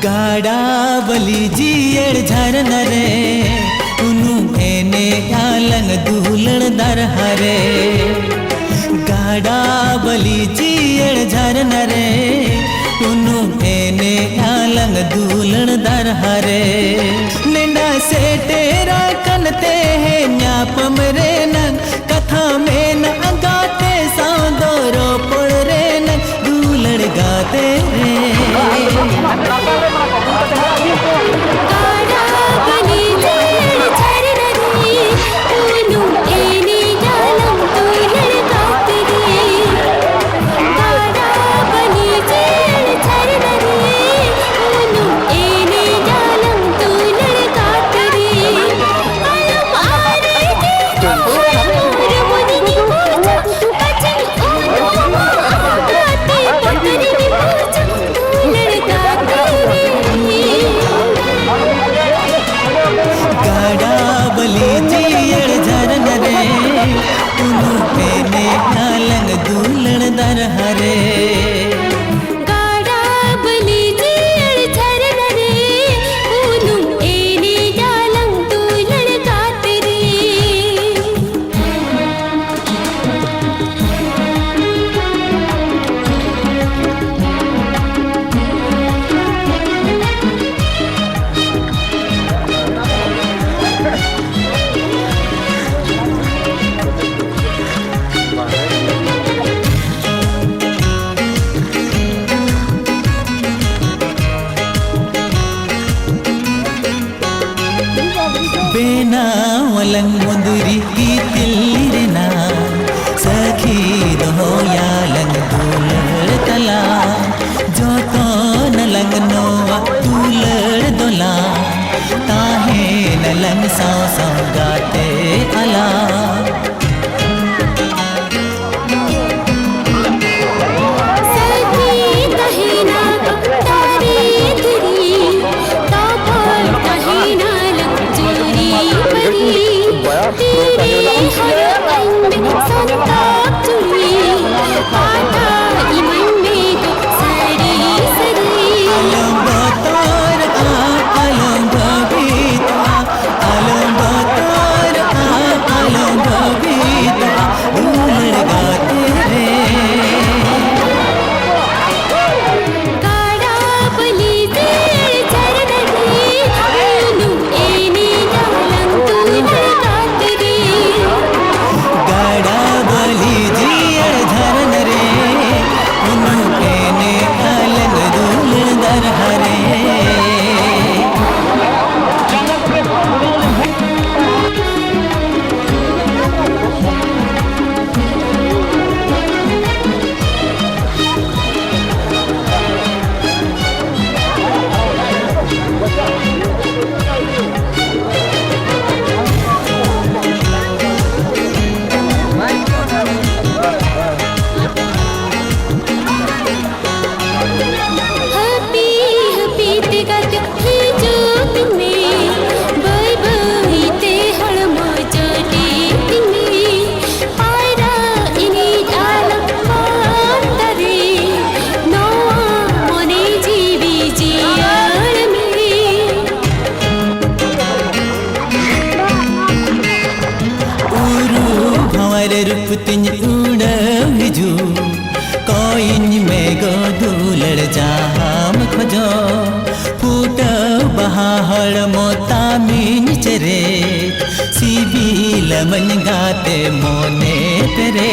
गाडावली जियड़ झरन रे उनु एने आलंग दुलण दर हरे गाडावली जियड़ झरन रे उनु एने आलंग दुलण दर हरे निंदा से तेरा कनते है न्यापम रे नन कथा में न गाते सादोरो पड़ रे नन दुलण गाते रे मलंग मुंदरी की तिल्लिरना सखी दो यालंग दूलड़ तला जो तो नलंग नोआ दूलड़ दोला ताहे नलंग साव साव गाते अला रुपतिन उड़ हिजू कोइन में गो दूलड़ जाम खोजो फूट बहाड़ मोता मीन चरे सीबील मन गाते मोने तेरे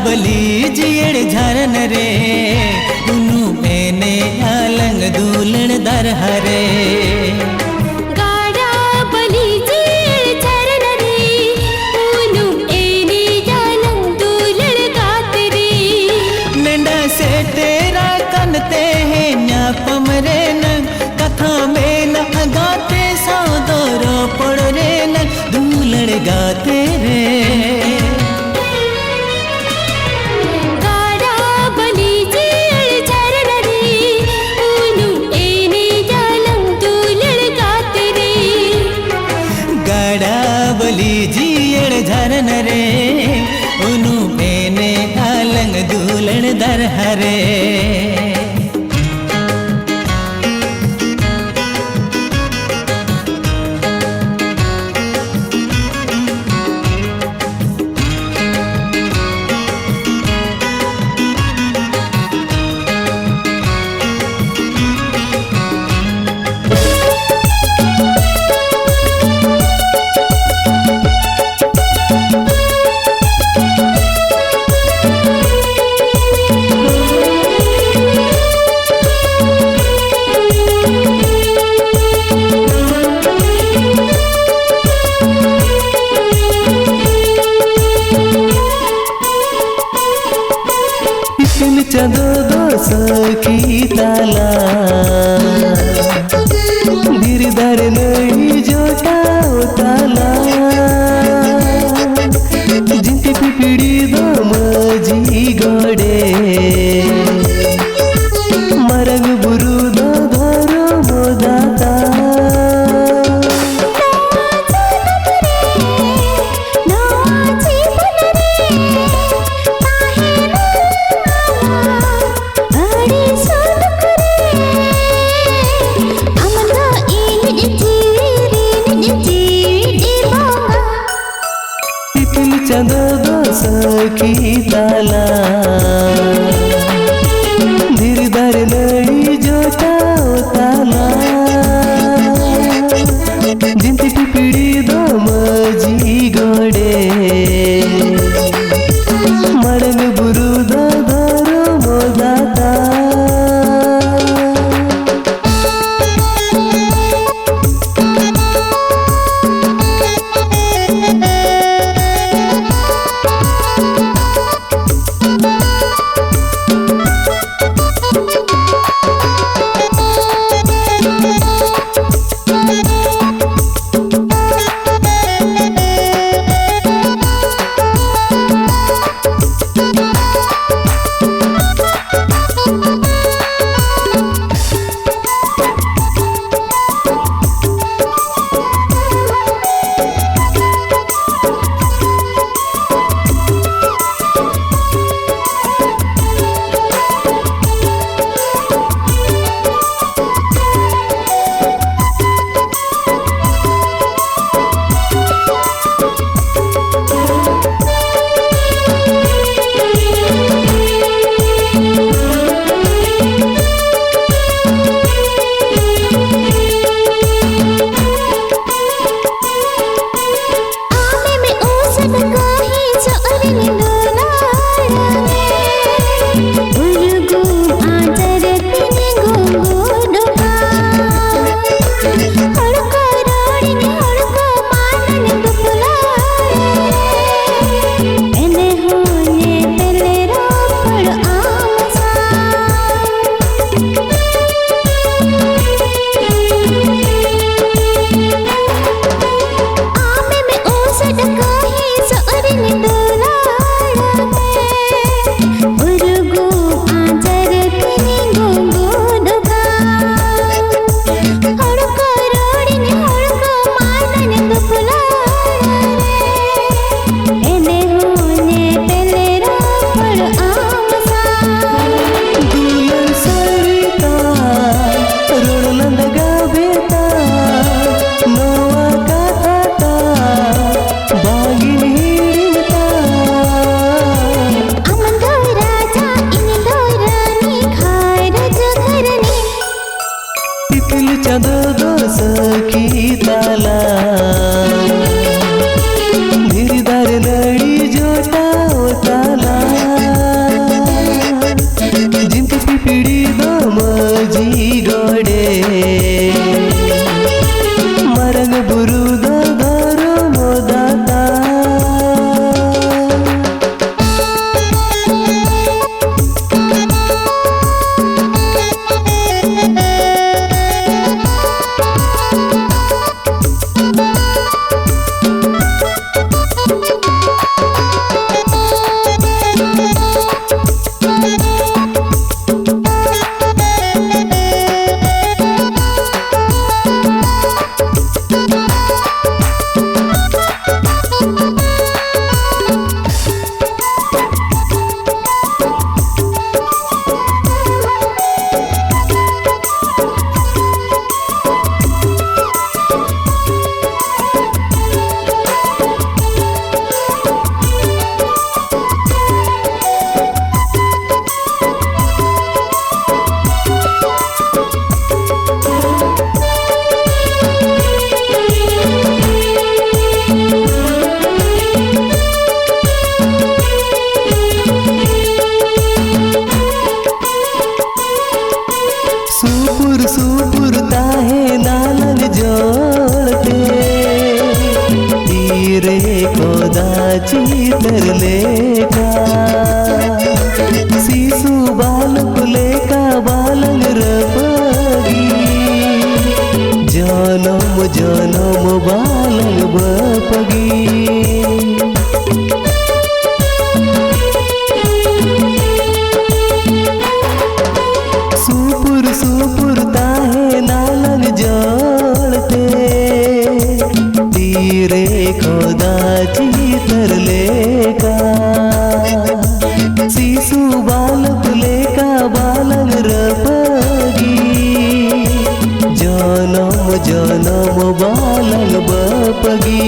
बली जियड़ झरन रे उनु एने अलंग दूलड़ दर हरे गाड़ा बली जियड़ झरन रे उनु एने अलंग दूलड़ गात रे नंदा से तेरा कनते हैं न्या पमरे न कथा में न गाते सौदरो पड़ रे न दूलड़ गाते रे जियड़ झरन रे उनु एने अलंग दूलड़ दर हरे चंदो दो सखी ताला गिरधर नहीं जोटा ताला जिंती पिपड़ी दो मजी गोड़े मरग बुरु दो धरो मोदाता Amanda, चीतर लेका शिशु बालक लेका बालक रपगी जनम जनम बालक बपगी सुपुर सुपुर ताहे नालन जड़ते तीरे खोदा चीतर लेका शिशु बालक लेका बालक रपगी जनम जनम बालक बपगी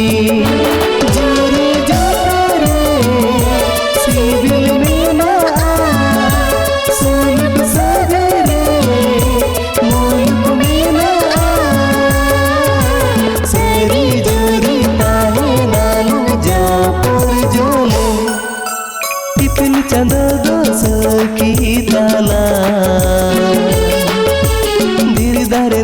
जोरे जाता रे सिविल में ना सोनक सगरे मुल्क में ना सरी जोरी ताहे नालू जापुर जोले टिपिन चंद दोस की ताला धीरे धरे